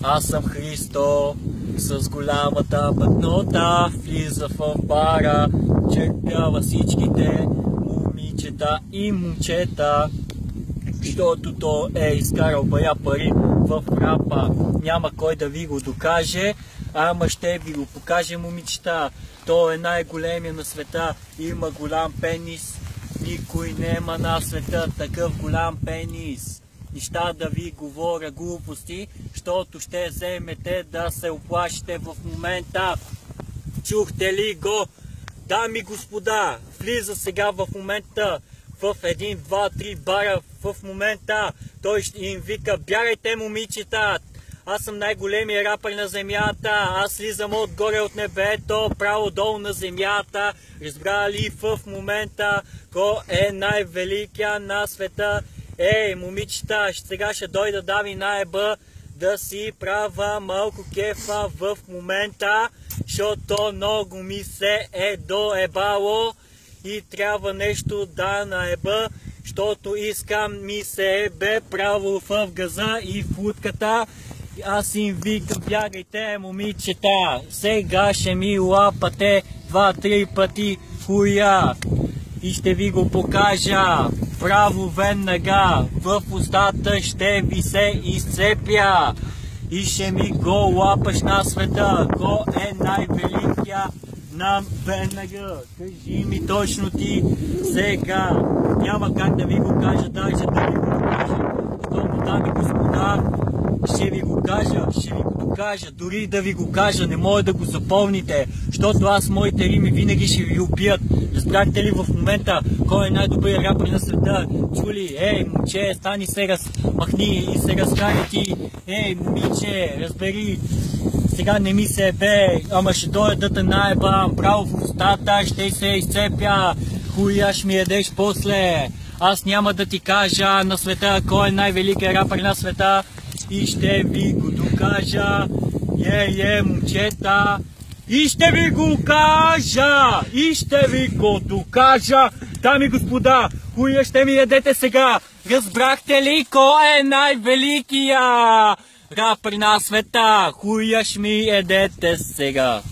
Аз съм Христо, с голямата пътнота, влиза в бара, черпява всичките момичета и момчета, защото то е изкарал бая пари в рапа. Няма кой да ви го докаже, ама ще ви го покаже, момичета. Той е най-големия на света, има голям пенис, никой нема на света такъв голям пенис. Неща да ви говоря глупости, защото ще вземете да се оплашите в момента. Чухте ли го? Дами и господа, влиза сега в момента в 1, 2, 3 бара в момента. Той ще им вика: бягайте, момичета! Аз съм най-големия рапър на земята. Аз слизам отгоре от небето, право долу на земята. Разбрали в момента кой е най-великия на света? Ей, момичета, сега ще дойда да ви наеба, да си права малко кефа в момента, защото много ми се е доебало и трябва нещо да наеба, защото искам ми се ебе право в газа и в лутката. Аз им викам: бягайте, момичета, сега ще ми лапате 2-3 пъти хуя и ще ви го покажа. Право веднага в устата ще ви се изцепя и ще ми го лапаш на света. Кой е най-великия на веднага? Кажи ми точно ти сега. Няма как да ви го кажа, даже да ви го покажа. Защото, дами и господа, ще ви го докажа, дори да ви го кажа, не може да го запомните, защото аз моите рими винаги ще ви убият. Разбрахте ли в момента кой е най-добрият рапър на света? Чули? Ей, момче, стани се махни и се разкани ти. Ей, момиче, разбери, сега не ми се бе, ама ще дойда да те наебам, право в устата ще се изцепя, хуя ще ми едеш после. Аз няма да ти кажа на света кой е най-великият рапър на света и ще ви го докажа. Момчета, и ще ви го кажа, и ще ви го докажа. Дами и господа, хуя ще ми ядете сега. Разбрахте ли кой е най-великия рапър на света? Хуя ще ми ядете сега.